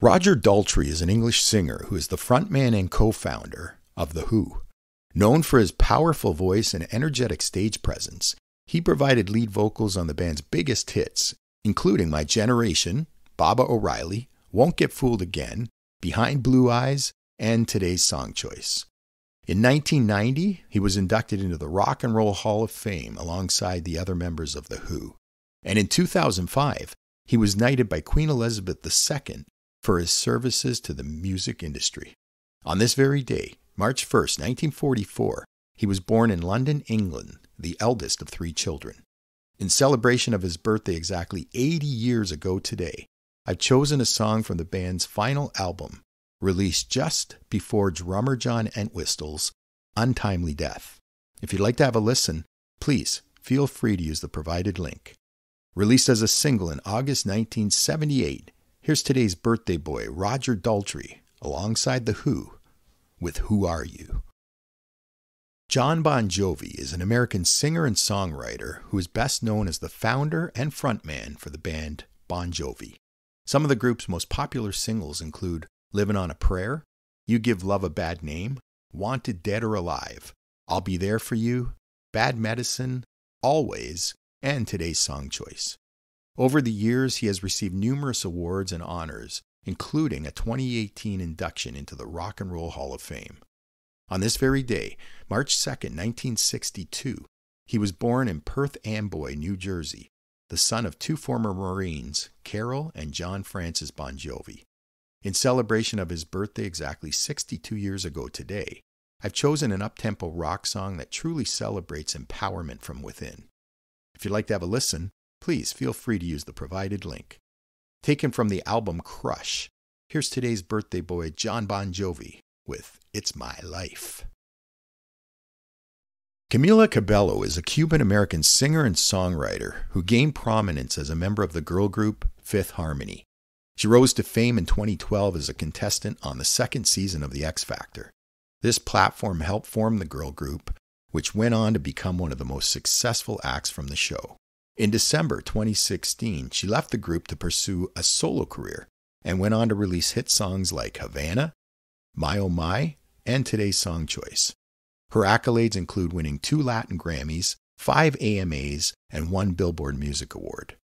Roger Daltrey is an English singer who is the frontman and co-founder of The Who. Known for his powerful voice and energetic stage presence, he provided lead vocals on the band's biggest hits, including My Generation, Baba O'Riley, Won't Get Fooled Again, Behind Blue Eyes, and today's song choice. In 1990, he was inducted into the Rock and Roll Hall of Fame alongside the other members of The Who. And in 2005, he was knighted by Queen Elizabeth II for his services to the music industry. On this very day, March 1st, 1944, he was born in London, England, the eldest of 3 children. In celebration of his birthday exactly 80 years ago today, I've chosen a song from the band's final album, released just before drummer John Entwistle's untimely death. If you'd like to have a listen, please feel free to use the provided link. Released as a single in August 1978, here's today's birthday boy, Roger Daltrey, alongside The Who, with Who Are You? Jon Bon Jovi is an American singer and songwriter who is best known as the founder and frontman for the band Bon Jovi. Some of the group's most popular singles include Livin' on a Prayer, You Give Love a Bad Name, Wanted Dead or Alive, I'll Be There for You, Bad Medicine, Always, and today's song choice. Over the years, he has received numerous awards and honors, including a 2018 induction into the Rock and Roll Hall of Fame. On this very day, March 2nd, 1962, he was born in Perth Amboy, New Jersey, the son of 2 former Marines, Carol and John Francis Bon Jovi. In celebration of his birthday exactly 62 years ago today, I've chosen an up-tempo rock song that truly celebrates empowerment from within. If you'd like to have a listen, please feel free to use the provided link. Taken from the album Crush, here's today's birthday boy, Jon Bon Jovi, with It's My Life. Camila Cabello is a Cuban-American singer and songwriter who gained prominence as a member of the girl group Fifth Harmony. She rose to fame in 2012 as a contestant on the 2nd season of The X Factor. This platform helped form the girl group, which went on to become one of the most successful acts from the show. In December 2016, she left the group to pursue a solo career and went on to release hit songs like Havana, My Oh My, and today's song choice. Her accolades include winning 2 Latin Grammys, 5 AMAs, and 1 Billboard Music Award.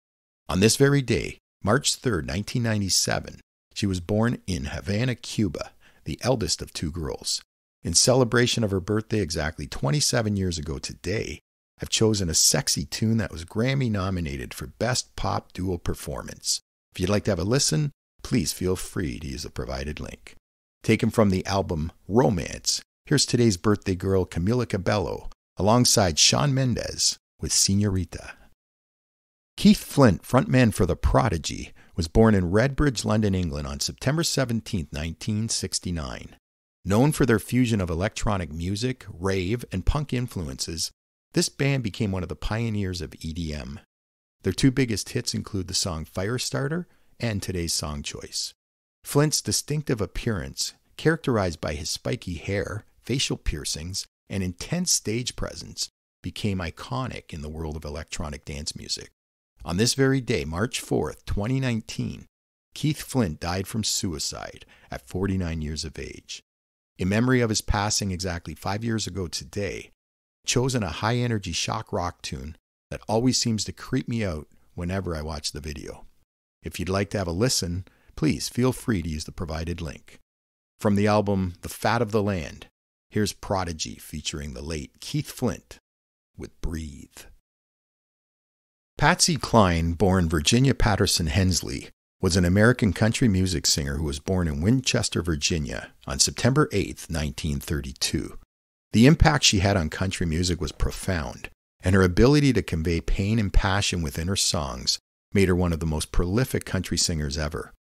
On this very day, March 3rd, 1997, she was born in Havana, Cuba, the eldest of 2 girls. In celebration of her birthday exactly 27 years ago today, I've chosen a sexy tune that was Grammy nominated for Best Pop Duo Performance. If you'd like to have a listen, please feel free to use the provided link. Taken from the album Romance, here's today's birthday girl Camila Cabello alongside Shawn Mendes with Señorita. Keith Flint, frontman for The Prodigy, was born in Redbridge, London, England on September 17, 1969. Known for their fusion of electronic music, rave, and punk influences, this band became one of the pioneers of EDM. Their 2 biggest hits include the song Firestarter and today's song choice. Flint's distinctive appearance, characterized by his spiky hair, facial piercings, and intense stage presence, became iconic in the world of electronic dance music. On this very day, March 4th, 2019, Keith Flint died from suicide at 49 years of age. In memory of his passing exactly 5 years ago today, I've chosen a high-energy shock rock tune that always seems to creep me out whenever I watch the video. If you'd like to have a listen, please feel free to use the provided link. From the album The Fat of the Land, here's Prodigy featuring the late Keith Flint with Breathe. Patsy Cline, born Virginia Patterson Hensley, was an American country music singer who was born in Winchester, Virginia on September 8, 1932. The impact she had on country music was profound, and her ability to convey pain and passion within her songs made her one of the most prolific country singers ever.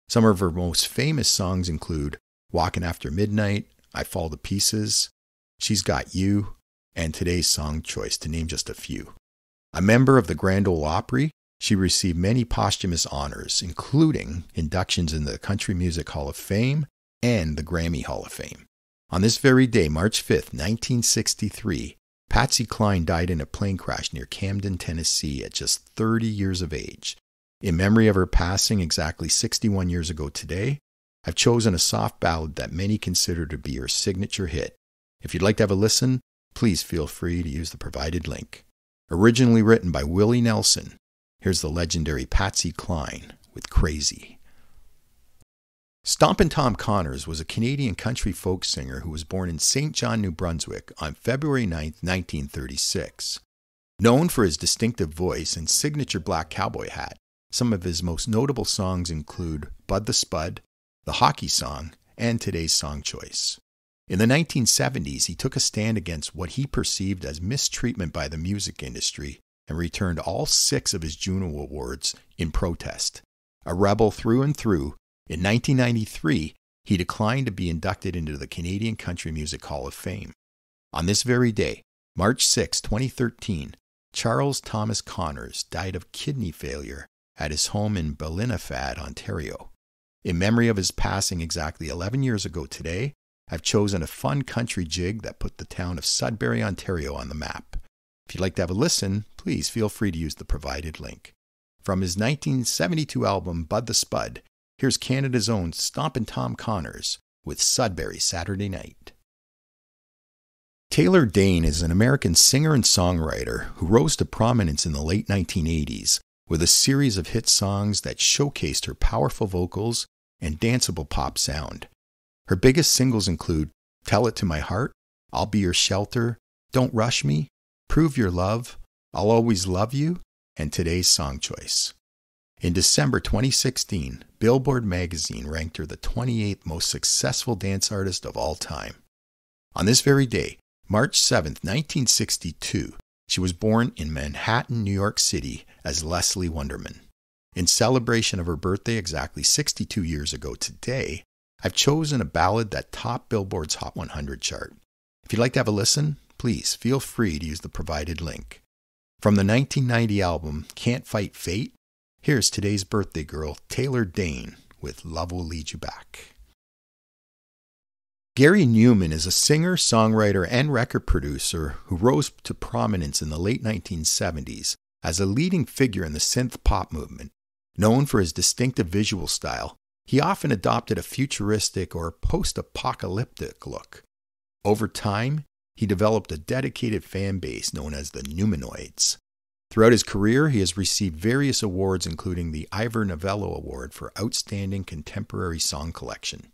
Some of her most famous songs include Walkin' After Midnight, I Fall to Pieces, She's Got You, and today's song choice, to name just a few. A member of the Grand Ole Opry, she received many posthumous honors, including inductions in the Country Music Hall of Fame and the Grammy Hall of Fame. On this very day, March 5, 1963, Patsy Cline died in a plane crash near Camden, Tennessee at just 30 years of age. In memory of her passing exactly 61 years ago today, I've chosen a soft ballad that many consider to be her signature hit. If you'd like to have a listen, please feel free to use the provided link. Originally written by Willie Nelson, here's the legendary Patsy Cline with Crazy. Stompin' Tom Connors was a Canadian country folk singer who was born in St. John, New Brunswick on February 9, 1936. Known for his distinctive voice and signature black cowboy hat, some of his most notable songs include Bud the Spud, The Hockey Song, and today's song choice. In the 1970s, he took a stand against what he perceived as mistreatment by the music industry and returned all 6 of his Juno Awards in protest. A rebel through and through, in 1993, he declined to be inducted into the Canadian Country Music Hall of Fame. On this very day, March 6, 2013, Charles Thomas Connors died of kidney failure at his home in Ballinafad, Ontario. In memory of his passing exactly 11 years ago today, I've chosen a fun country jig that put the town of Sudbury, Ontario on the map. If you'd like to have a listen, please feel free to use the provided link. From his 1972 album Bud the Spud, here's Canada's own Stompin' Tom Connors with Sudbury Saturday Night. Taylor Dayne is an American singer and songwriter who rose to prominence in the late 1980s with a series of hit songs that showcased her powerful vocals and danceable pop sound. Her biggest singles include Tell It to My Heart, I'll Be Your Shelter, Don't Rush Me, Prove Your Love, I'll Always Love You, and today's song choice. In December 2016, Billboard magazine ranked her the 28th most successful dance artist of all time. On this very day, March 7, 1962, she was born in Manhattan, New York City as Leslie Wunderman. In celebration of her birthday exactly 62 years ago today, I've chosen a ballad that topped Billboard's Hot 100 chart. If you'd like to have a listen, please feel free to use the provided link. From the 1990 album Can't Fight Fate, here's today's birthday girl, Taylor Dayne, with Love Will Lead You Back. Gary Numan is a singer, songwriter, and record producer who rose to prominence in the late 1970s as a leading figure in the synth pop movement. Known for his distinctive visual style, he often adopted a futuristic or post-apocalyptic look. Over time, he developed a dedicated fan base known as the Numanoids. Throughout his career, he has received various awards including the Ivor Novello Award for Outstanding Contemporary Song Collection.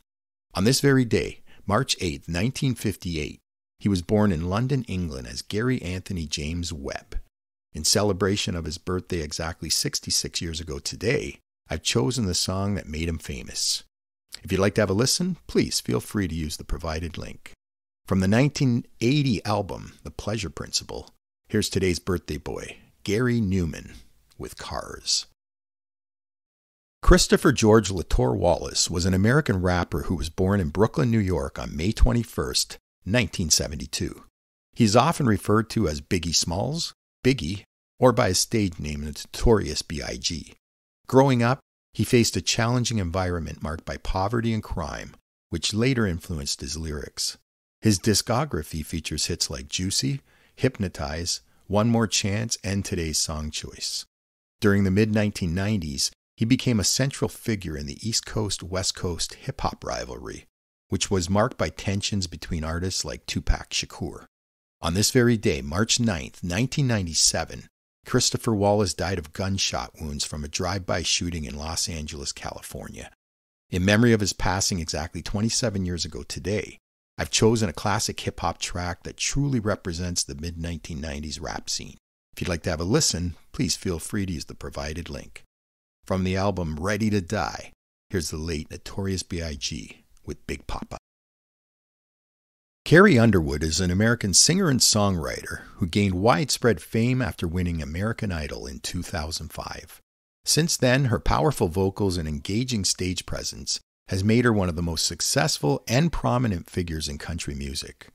On this very day, March 8, 1958, he was born in London, England as Gary Anthony James Webb. In celebration of his birthday exactly 66 years ago today, I've chosen the song that made him famous. If you'd like to have a listen, please feel free to use the provided link. From the 1980 album, The Pleasure Principle, here's today's birthday boy, Gary Numan, with Cars. Christopher George Latour Wallace was an American rapper who was born in Brooklyn, New York on May 21, 1972. He is often referred to as Biggie Smalls, Biggie, or by his stage name Notorious B.I.G. Growing up, he faced a challenging environment marked by poverty and crime, which later influenced his lyrics. His discography features hits like Juicy, Hypnotize, One More Chance, and today's song choice. During the mid-1990s, he became a central figure in the East Coast-West Coast hip-hop rivalry, which was marked by tensions between artists like Tupac Shakur. On this very day, March 9, 1997, Christopher Wallace died of gunshot wounds from a drive-by shooting in Los Angeles, California. In memory of his passing exactly 27 years ago today, I've chosen a classic hip-hop track that truly represents the mid-1990s rap scene. If you'd like to have a listen, please feel free to use the provided link. From the album Ready to Die, here's the late Notorious B.I.G. with Big Papa. Carrie Underwood is an American singer and songwriter who gained widespread fame after winning American Idol in 2005. Since then, her powerful vocals and engaging stage presence has made her one of the most successful and prominent figures in country music.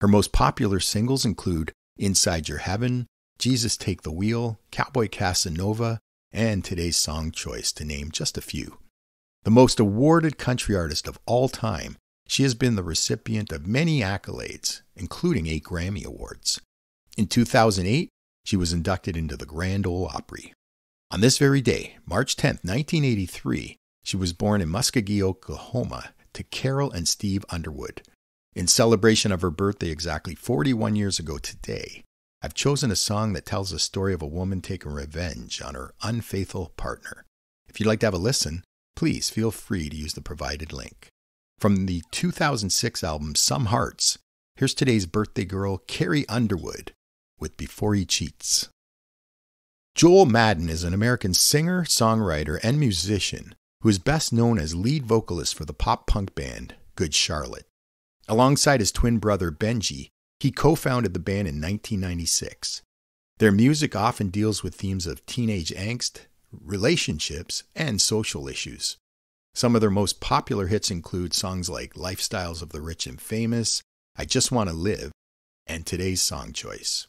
Her most popular singles include Inside Your Heaven, Jesus Take the Wheel, Cowboy Casanova, and today's song choice, to name just a few. The most awarded country artist of all time, she has been the recipient of many accolades, including 8 Grammy Awards. In 2008, she was inducted into the Grand Ole Opry. On this very day, March 10th, 1983, she was born in Muskogee, Oklahoma, to Carol and Steve Underwood. In celebration of her birthday exactly 41 years ago today, I've chosen a song that tells the story of a woman taking revenge on her unfaithful partner. If you'd like to have a listen, please feel free to use the provided link. From the 2006 album Some Hearts, here's today's birthday girl, Carrie Underwood, with Before He Cheats. Joel Madden is an American singer, songwriter, and musician who is best known as lead vocalist for the pop-punk band Good Charlotte. Alongside his twin brother Benji, he co-founded the band in 1996. Their music often deals with themes of teenage angst, relationships, and social issues. Some of their most popular hits include songs like Lifestyles of the Rich and Famous, I Just Want to Live, and today's song choice.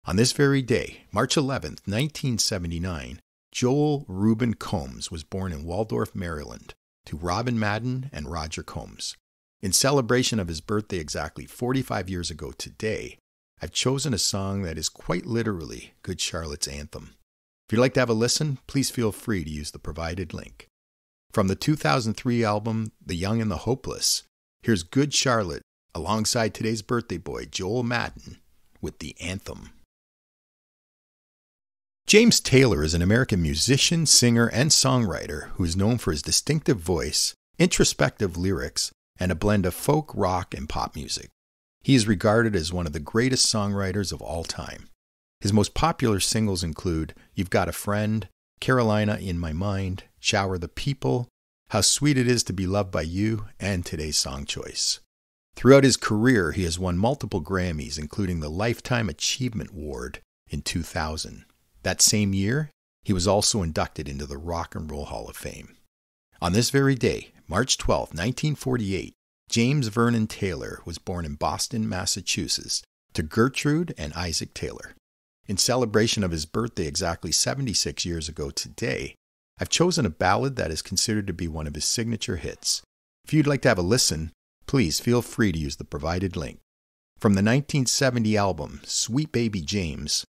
On this very day, March 11th, 1979, Joel Reuben Combs was born in Waldorf, Maryland, to Robin Madden and Roger Combs. In celebration of his birthday exactly 45 years ago today, I've chosen a song that is quite literally Good Charlotte's anthem. If you'd like to have a listen, please feel free to use the provided link. From the 2003 album The Young and the Hopeless, here's Good Charlotte alongside today's birthday boy Joel Madden with the anthem. James Taylor is an American musician, singer, and songwriter who is known for his distinctive voice, introspective lyrics, and a blend of folk, rock, and pop music. He is regarded as one of the greatest songwriters of all time. His most popular singles include You've Got a Friend, Carolina in My Mind, Shower the People, How Sweet It Is to Be Loved by You, and today's song choice. Throughout his career, he has won multiple Grammys, including the Lifetime Achievement Award in 2000. That same year, he was also inducted into the Rock and Roll Hall of Fame. On this very day, March 12, 1948, James Vernon Taylor was born in Boston, Massachusetts, to Gertrude and Isaac Taylor. In celebration of his birthday exactly 76 years ago today, I've chosen a ballad that is considered to be one of his signature hits. If you'd like to have a listen, please feel free to use the provided link. From the 1970 album Sweet Baby James,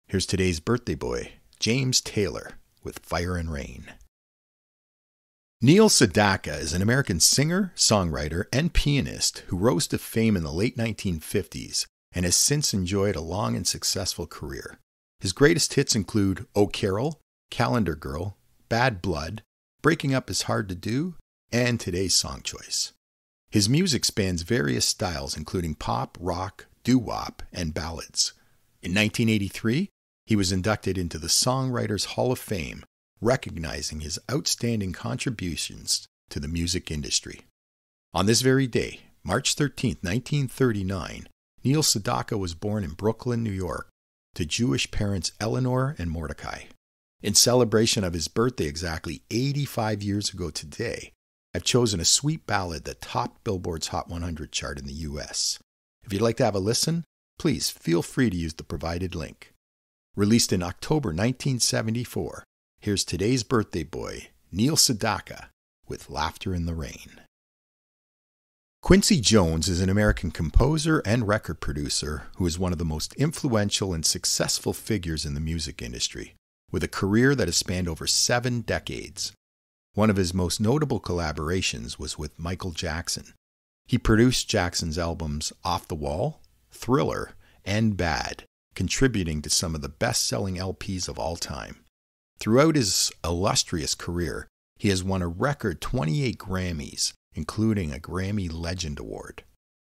here's today's birthday boy, James Taylor, with Fire and Rain. Neil Sedaka is an American singer, songwriter, and pianist who rose to fame in the late 1950s and has since enjoyed a long and successful career. His greatest hits include Oh Carol, Calendar Girl, Bad Blood, Breaking Up Is Hard to Do, and today's song choice. His music spans various styles including pop, rock, doo-wop, and ballads. In 1983, he was inducted into the Songwriters Hall of Fame, recognizing his outstanding contributions to the music industry. On this very day, March 13, 1939, Neil Sedaka was born in Brooklyn, New York, to Jewish parents Eleanor and Mordecai. In celebration of his birthday exactly 85 years ago today, I've chosen a sweet ballad that topped Billboard's Hot 100 chart in the U.S. If you'd like to have a listen, please feel free to use the provided link. Released in October 1974, here's today's birthday boy, Neil Sedaka, with Laughter in the Rain. Quincy Jones is an American composer and record producer who is one of the most influential and successful figures in the music industry, with a career that has spanned over 7 decades. One of his most notable collaborations was with Michael Jackson. He produced Jackson's albums Off the Wall, Thriller, and Bad, contributing to some of the best-selling LPs of all time. Throughout his illustrious career, he has won a record 28 Grammys, including a Grammy Legend Award.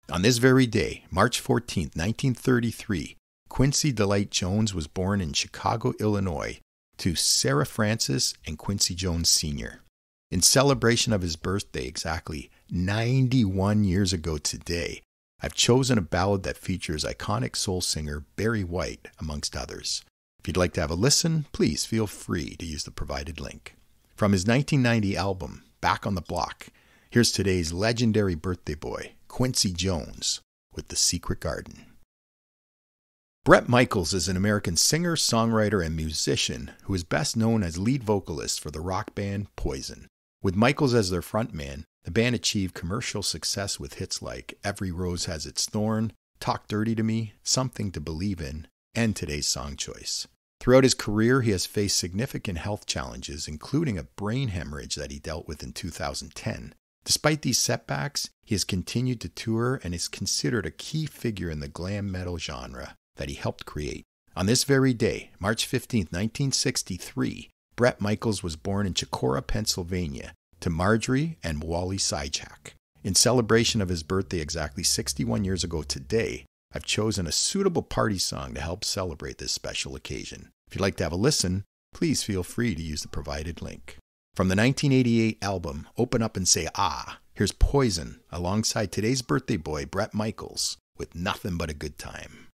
On this very day, March 14, 1933, Quincy Delight Jones was born in Chicago, Illinois, to Sarah Francis and Quincy Jones Sr. In celebration of his birthday exactly 91 years ago today, I've chosen a ballad that features iconic soul singer Barry White, amongst others. If you'd like to have a listen, please feel free to use the provided link. From his 1990 album, Back on the Block, here's today's legendary birthday boy, Quincy Jones, with The Secret Garden. Bret Michaels is an American singer, songwriter, and musician who is best known as lead vocalist for the rock band Poison. With Michaels as their frontman, the band achieved commercial success with hits like Every Rose Has Its Thorn, Talk Dirty to Me, Something to Believe in, and today's song choice. Throughout his career, he has faced significant health challenges, including a brain hemorrhage that he dealt with in 2010. Despite these setbacks, he has continued to tour and is considered a key figure in the glam metal genre that he helped create. On this very day, March 15, 1963, Bret Michaels was born in Chicora, Pennsylvania, to Marjorie and Wally Sychak. In celebration of his birthday exactly 61 years ago today, I've chosen a suitable party song to help celebrate this special occasion. If you'd like to have a listen, please feel free to use the provided link. From the 1988 album, Open Up and Say Ah, here's Poison alongside today's birthday boy, Bret Michaels, with Nothing But a Good Time.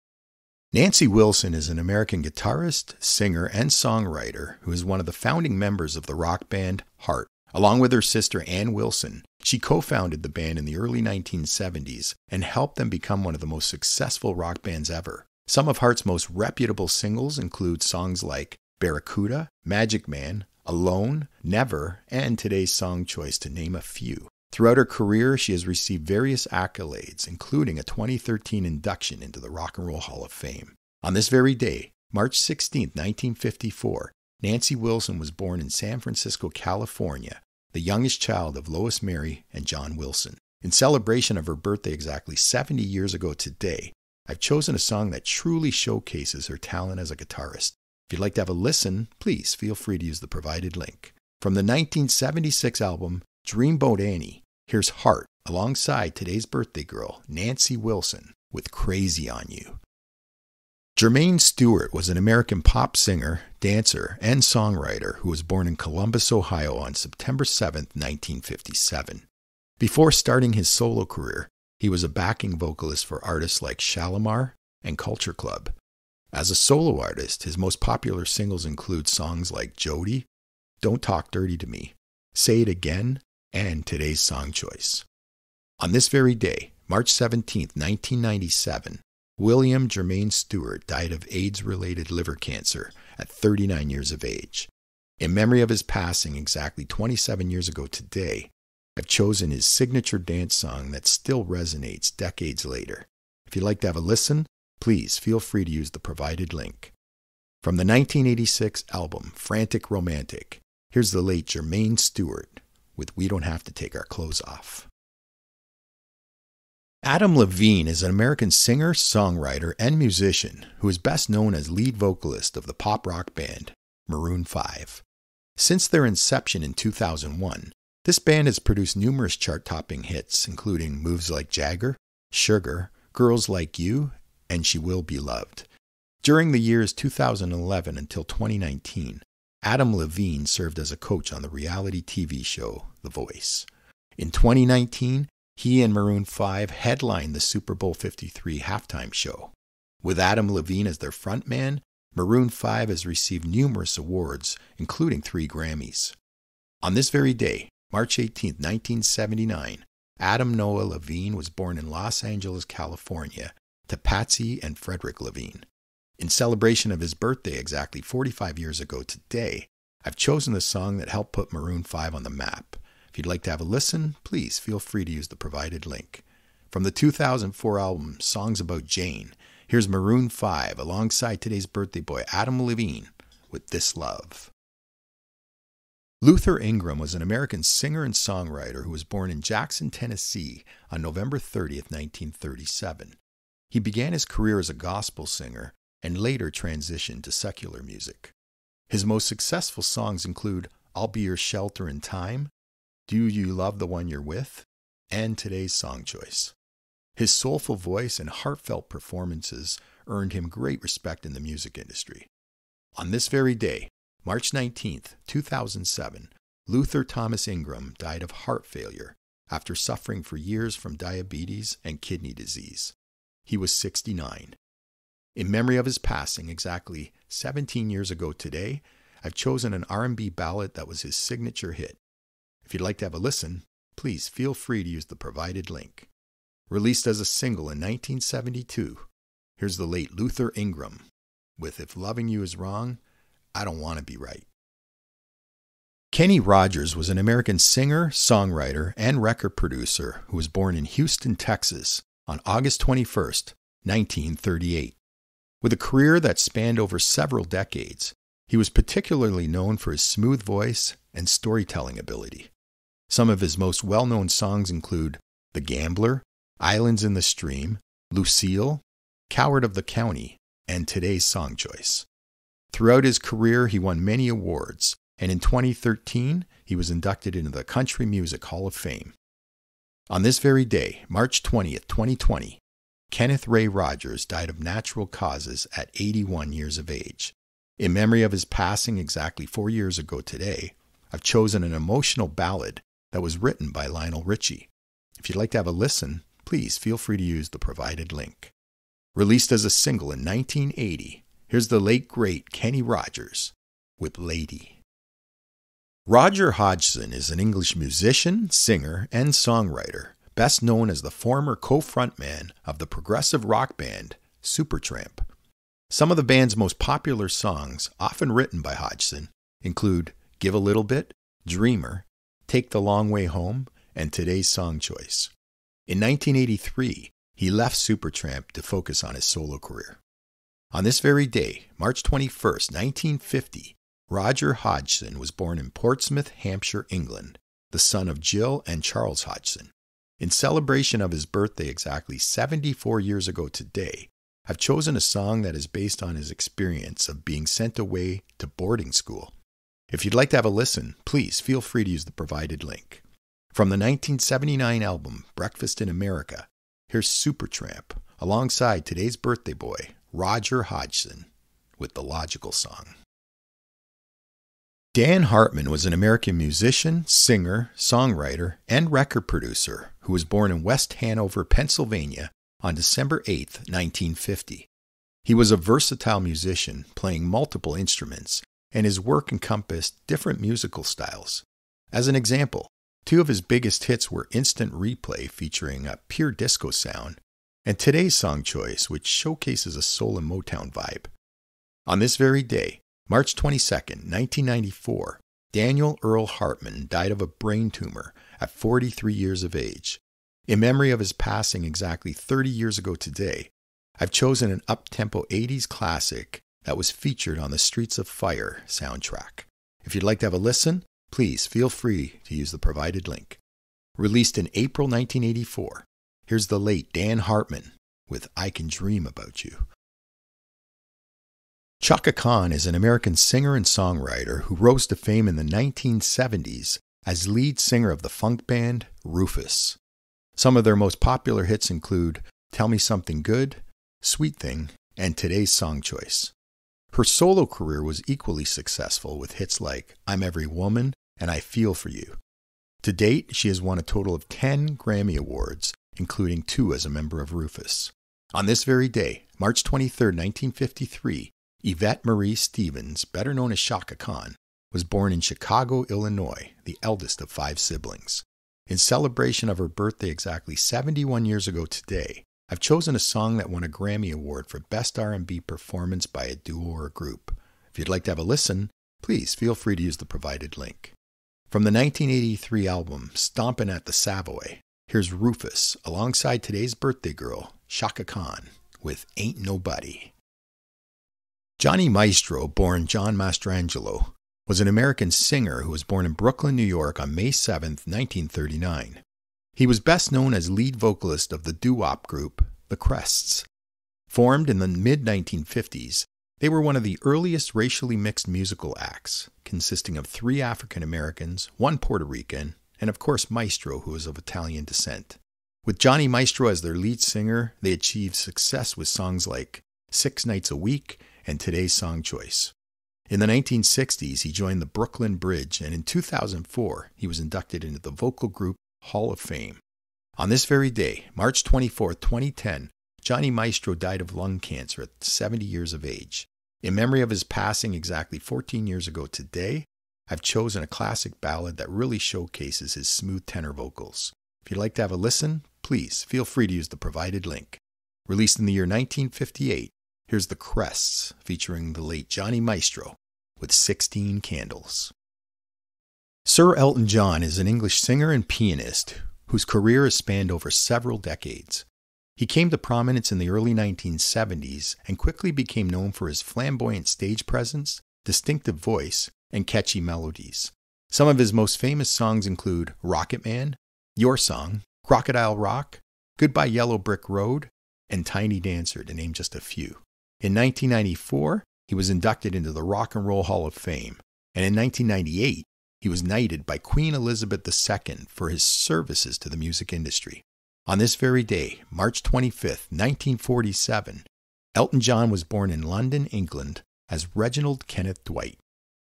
Nancy Wilson is an American guitarist, singer, and songwriter who is one of the founding members of the rock band Heart. Along with her sister Ann Wilson, she co-founded the band in the early 1970s and helped them become one of the most successful rock bands ever. Some of Heart's most reputable singles include songs like Barracuda, Magic Man, Alone, Never, and today's song choice, to name a few. Throughout her career, she has received various accolades, including a 2013 induction into the Rock and Roll Hall of Fame. On this very day, March 16, 1954, Nancy Wilson was born in San Francisco, California, the youngest child of Lois Mary and John Wilson. In celebration of her birthday exactly 70 years ago today, I've chosen a song that truly showcases her talent as a guitarist. If you'd like to have a listen, please feel free to use the provided link. From the 1976 album Dreamboat Annie, here's Heart alongside today's birthday girl, Nancy Wilson, with Crazy on You. Jermaine Stewart was an American pop singer, dancer, and songwriter who was born in Columbus, Ohio on September 7, 1957. Before starting his solo career, he was a backing vocalist for artists like Shalimar and Culture Club. As a solo artist, his most popular singles include songs like Jody, Don't Talk Dirty to Me, Say It Again, and today's song choice. On this very day, March 17, 1997, William Jermaine Stewart died of AIDS-related liver cancer at 39 years of age. In memory of his passing exactly 27 years ago today, I've chosen his signature dance song that still resonates decades later. If you'd like to have a listen, please feel free to use the provided link. From the 1986 album Frantic Romantic, here's the late Jermaine Stewart with We Don't Have to Take Our Clothes Off. Adam Levine is an American singer, songwriter, and musician who is best known as lead vocalist of the pop rock band Maroon 5. Since their inception in 2001, this band has produced numerous chart-topping hits, including Moves Like Jagger, Sugar, Girls Like You, and She Will Be Loved. During the years 2011 until 2019, Adam Levine served as a coach on the reality TV show The Voice. In 2019, he and Maroon 5 headlined the Super Bowl 53 halftime show. With Adam Levine as their frontman, Maroon 5 has received numerous awards, including 3 Grammys. On this very day, March 18, 1979, Adam Noah Levine was born in Los Angeles, California, to Patsy and Frederick Levine. In celebration of his birthday exactly 45 years ago today, I've chosen the song that helped put Maroon 5 on the map. If you'd like to have a listen, please feel free to use the provided link. From the 2004 album Songs About Jane, here's Maroon 5 alongside today's birthday boy Adam Levine with This Love. Luther Ingram was an American singer and songwriter who was born in Jackson, Tennessee on November 30, 1937. He began his career as a gospel singer and later transitioned to secular music. His most successful songs include I'll Be Your Shelter in Time, Do You Love the One You're With, and today's song choice. His soulful voice and heartfelt performances earned him great respect in the music industry. On this very day, March 19, 2007, Luther Thomas Ingram died of heart failure after suffering for years from diabetes and kidney disease. He was 69. In memory of his passing exactly 17 years ago today, I've chosen an R&B ballad that was his signature hit. If you'd like to have a listen, please feel free to use the provided link. Released as a single in 1972, here's the late Luther Ingram with If Loving You Is Wrong, I Don't Want to Be Right. Kenny Rogers was an American singer, songwriter, and record producer who was born in Houston, Texas on August 21, 1938. With a career that spanned over several decades, he was particularly known for his smooth voice and storytelling ability. Some of his most well-known songs include The Gambler, Islands in the Stream, Lucille, Coward of the County, and Today's Song Choice. Throughout his career, he won many awards, and in 2013, he was inducted into the Country Music Hall of Fame. On this very day, March 20th, 2020, Kenneth Ray Rogers died of natural causes at 81 years of age. In memory of his passing exactly 4 years ago today, I've chosen an emotional ballad that was written by Lionel Richie. If you'd like to have a listen, please feel free to use the provided link. Released as a single in 1980, here's the late great Kenny Rogers with Lady. Roger Hodgson is an English musician, singer, and songwriter, best known as the former co-frontman of the progressive rock band Supertramp. Some of the band's most popular songs, often written by Hodgson, include Give a Little Bit, Dreamer, Take the Long Way Home, and Today's Song Choice. In 1983, he left Supertramp to focus on his solo career. On this very day, March 21st, 1950, Roger Hodgson was born in Portsmouth, Hampshire, England, the son of Jill and Charles Hodgson. In celebration of his birthday exactly 74 years ago today, I've chosen a song that is based on his experience of being sent away to boarding school. If you'd like to have a listen, please feel free to use the provided link. From the 1979 album Breakfast in America, here's Supertramp alongside today's birthday boy, Roger Hodgson, with The Logical Song. Dan Hartman was an American musician, singer, songwriter, and record producer who was born in West Hanover, Pennsylvania on December 8, 1950. He was a versatile musician playing multiple instruments, and his work encompassed different musical styles. As an example, two of his biggest hits were Instant Replay featuring a pure disco sound, and Today's Song Choice, which showcases a soul and Motown vibe. On this very day, March 22, 1994, Daniel Earl Hartman died of a brain tumor at 43 years of age. In memory of his passing exactly 30 years ago today, I've chosen an up-tempo 80s classic that was featured on the Streets of Fire soundtrack. If you'd like to have a listen, please feel free to use the provided link. Released in April 1984, here's the late Dan Hartman with I Can Dream About You. Chaka Khan is an American singer and songwriter who rose to fame in the 1970s as lead singer of the funk band Rufus. Some of their most popular hits include Tell Me Something Good, Sweet Thing, and Today's Song Choice. Her solo career was equally successful with hits like I'm Every Woman and I Feel For You. To date, she has won a total of 10 Grammy Awards, including 2 as a member of Rufus. On this very day, March 23, 1953, Yvette Marie Stevens, better known as Chaka Khan, was born in Chicago, Illinois, the eldest of 5 siblings. In celebration of her birthday exactly 71 years ago today, I've chosen a song that won a Grammy Award for Best R&B Performance by a Duo or Group. If you'd like to have a listen, please feel free to use the provided link. From the 1983 album Stompin' at the Savoy, here's Rufus alongside today's birthday girl, Chaka Khan, with Ain't Nobody. Johnny Maestro, born John Mastrangelo, was an American singer who was born in Brooklyn, New York on May 7, 1939. He was best known as lead vocalist of the doo-wop group The Crests. Formed in the mid-1950s, they were one of the earliest racially mixed musical acts, consisting of 3 African Americans, 1 Puerto Rican, and of course Maestro, who was of Italian descent. With Johnny Maestro as their lead singer, they achieved success with songs like 6 Nights a Week and Today's Song Choice. In the 1960s, he joined the Brooklyn Bridge, and in 2004, he was inducted into the Vocal Group Hall of Fame. On this very day, March 24, 2010, Johnny Maestro died of lung cancer at 70 years of age. In memory of his passing exactly 14 years ago today, I've chosen a classic ballad that really showcases his smooth tenor vocals. If you'd like to have a listen, please feel free to use the provided link. Released in the year 1958, here's The Crests featuring the late Johnny Maestro with 16 Candles. Sir Elton John is an English singer and pianist whose career has spanned over several decades. He came to prominence in the early 1970s and quickly became known for his flamboyant stage presence, distinctive voice, and catchy melodies. Some of his most famous songs include Rocket Man, Your Song, Crocodile Rock, Goodbye Yellow Brick Road, and Tiny Dancer, to name just a few. In 1994, he was inducted into the Rock and Roll Hall of Fame, and in 1998, he was knighted by Queen Elizabeth II for his services to the music industry. On this very day, March 25, 1947, Elton John was born in London, England, as Reginald Kenneth Dwight.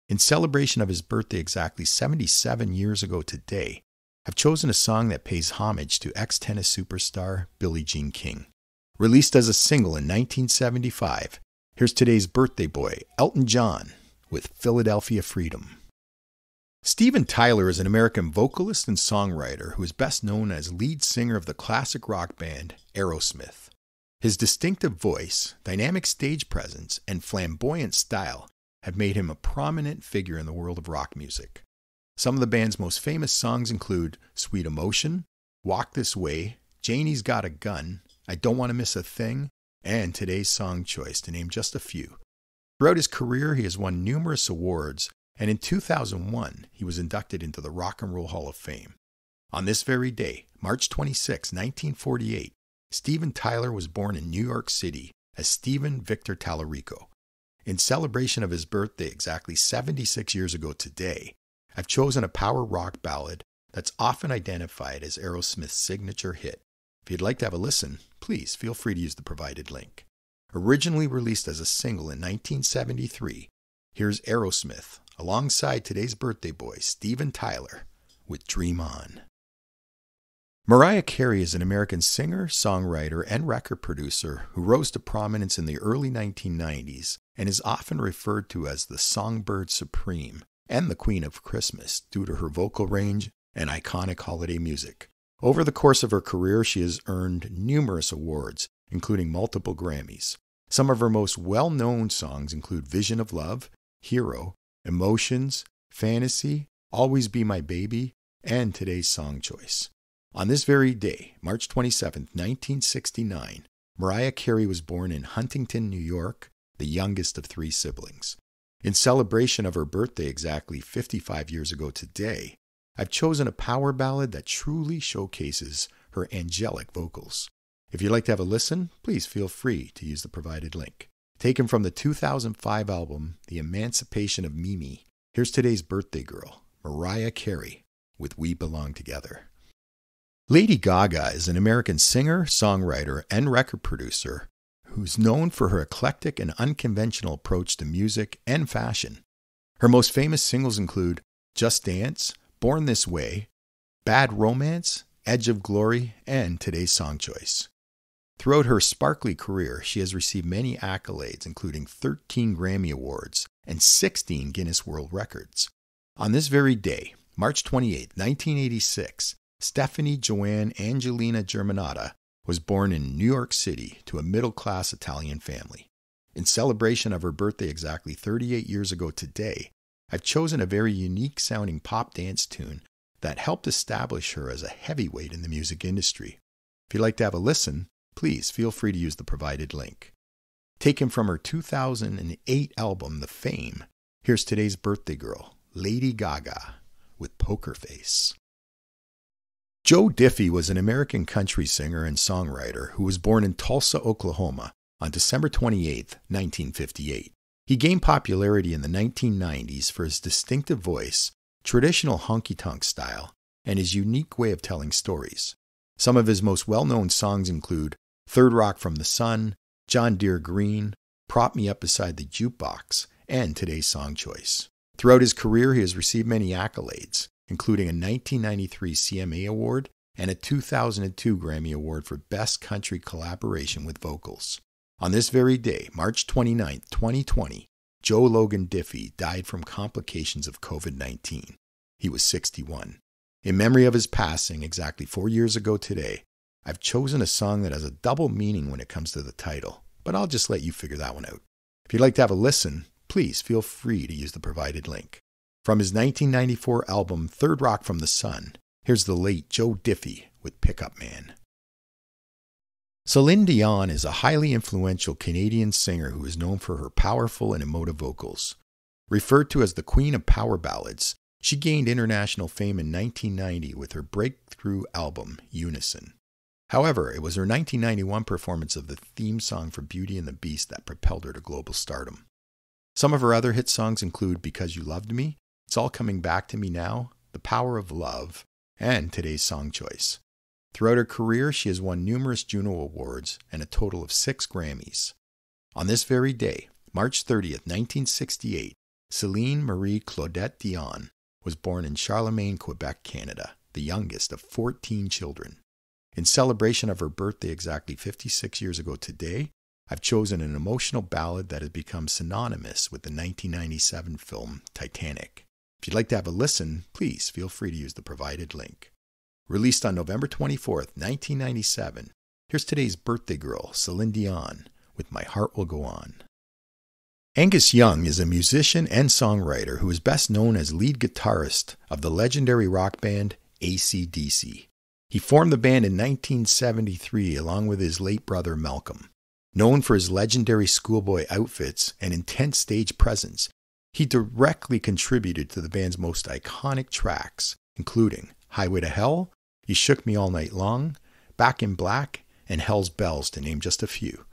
In celebration of his birthday exactly 77 years ago today, I've chosen a song that pays homage to ex-tennis superstar Billie Jean King. Released as a single in 1975, here's today's birthday boy, Elton John, with Philadelphia Freedom. Steven Tyler is an American vocalist and songwriter who is best known as lead singer of the classic rock band Aerosmith. His distinctive voice, dynamic stage presence, and flamboyant style have made him a prominent figure in the world of rock music. Some of the band's most famous songs include Sweet Emotion, Walk This Way, Janie's Got a Gun, I Don't Want to Miss a Thing, and today's song choice, to name just a few. Throughout his career, he has won numerous awards, and in 2001, he was inducted into the Rock and Roll Hall of Fame. On this very day, March 26, 1948, Steven Tyler was born in New York City as Stephen Victor Tallarico. In celebration of his birthday exactly 76 years ago today, I've chosen a power rock ballad that's often identified as Aerosmith's signature hit. If you'd like to have a listen, please feel free to use the provided link. Originally released as a single in 1973, here's Aerosmith alongside today's birthday boy, Steven Tyler, with Dream On. Mariah Carey is an American singer, songwriter, and record producer who rose to prominence in the early 1990s and is often referred to as the Songbird Supreme and the Queen of Christmas due to her vocal range and iconic holiday music. Over the course of her career, she has earned numerous awards, including multiple Grammys. Some of her most well-known songs include Vision of Love, Hero, Emotions, Fantasy, Always Be My Baby, and today's song choice. On this very day, March 27, 1969, Mariah Carey was born in Huntington, New York, the youngest of three siblings. In celebration of her birthday exactly 55 years ago today, I've chosen a power ballad that truly showcases her angelic vocals. If you'd like to have a listen, please feel free to use the provided link. Taken from the 2005 album, The Emancipation of Mimi, here's today's birthday girl, Mariah Carey, with We Belong Together. Lady Gaga is an American singer, songwriter, and record producer who's known for her eclectic and unconventional approach to music and fashion. Her most famous singles include Just Dance, Born This Way, Bad Romance, Edge of Glory, and today's song choice. Throughout her sparkly career, she has received many accolades, including 13 Grammy Awards and 16 Guinness World Records. On this very day, March 28, 1986, Stephanie Joanne Angelina Germanotta was born in New York City to a middle-class Italian family. In celebration of her birthday exactly 38 years ago today, I've chosen a very unique-sounding pop dance tune that helped establish her as a heavyweight in the music industry. If you'd like to have a listen, please feel free to use the provided link. Taken from her 2008 album, The Fame, here's today's birthday girl, Lady Gaga, with Poker Face. Joe Diffie was an American country singer and songwriter who was born in Tulsa, Oklahoma on December 28, 1958. He gained popularity in the 1990s for his distinctive voice, traditional honky-tonk style, and his unique way of telling stories. Some of his most well-known songs include Third Rock from the Sun, John Deere Green, Prop Me Up Beside the Jukebox, and today's song choice. Throughout his career, he has received many accolades, including a 1993 CMA Award and a 2002 Grammy Award for Best Country Collaboration with Vocals. On this very day, March 29, 2020, Joe Logan Diffie died from complications of COVID-19. He was 61. In memory of his passing exactly 4 years ago today, I've chosen a song that has a double meaning when it comes to the title, but I'll just let you figure that one out. If you'd like to have a listen, please feel free to use the provided link. From his 1994 album Third Rock from the Sun, here's the late Joe Diffie with Pickup Man. Celine Dion is a highly influential Canadian singer who is known for her powerful and emotive vocals. Referred to as the Queen of Power Ballads, she gained international fame in 1990 with her breakthrough album, Unison. However, it was her 1991 performance of the theme song for Beauty and the Beast that propelled her to global stardom. Some of her other hit songs include Because You Loved Me, It's All Coming Back to Me Now, The Power of Love, and today's song choice. Throughout her career, she has won numerous Juno Awards and a total of 6 Grammys. On this very day, March 30th, 1968, Celine Marie Claudette Dion was born in Charlemagne, Quebec, Canada, the youngest of 14 children. In celebration of her birthday exactly 56 years ago today, I've chosen an emotional ballad that has become synonymous with the 1997 film Titanic. If you'd like to have a listen, please feel free to use the provided link. Released on November 24th, 1997, here's today's birthday girl, Celine Dion, with My Heart Will Go On. Angus Young is a musician and songwriter who is best known as lead guitarist of the legendary rock band AC/DC. He formed the band in 1973 along with his late brother Malcolm. Known for his legendary schoolboy outfits and intense stage presence, he directly contributed to the band's most iconic tracks, including Highway to Hell, You Shook Me All Night Long, Back in Black, and Hell's Bells, to name just a few.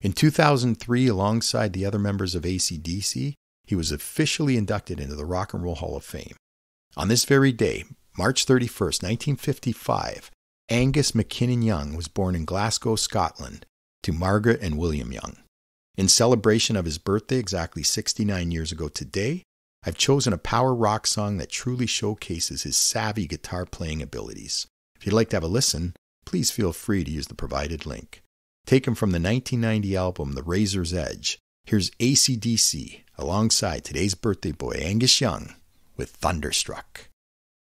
In 2003, alongside the other members of AC/DC, he was officially inducted into the Rock and Roll Hall of Fame. On this very day, March 31st, 1955, Angus MacKinnon Young was born in Glasgow, Scotland, to Margaret and William Young. In celebration of his birthday exactly 69 years ago today, I've chosen a power rock song that truly showcases his savvy guitar playing abilities. If you'd like to have a listen, please feel free to use the provided link. Taken from the 1990 album The Razor's Edge, here's AC/DC alongside today's birthday boy Angus Young with Thunderstruck.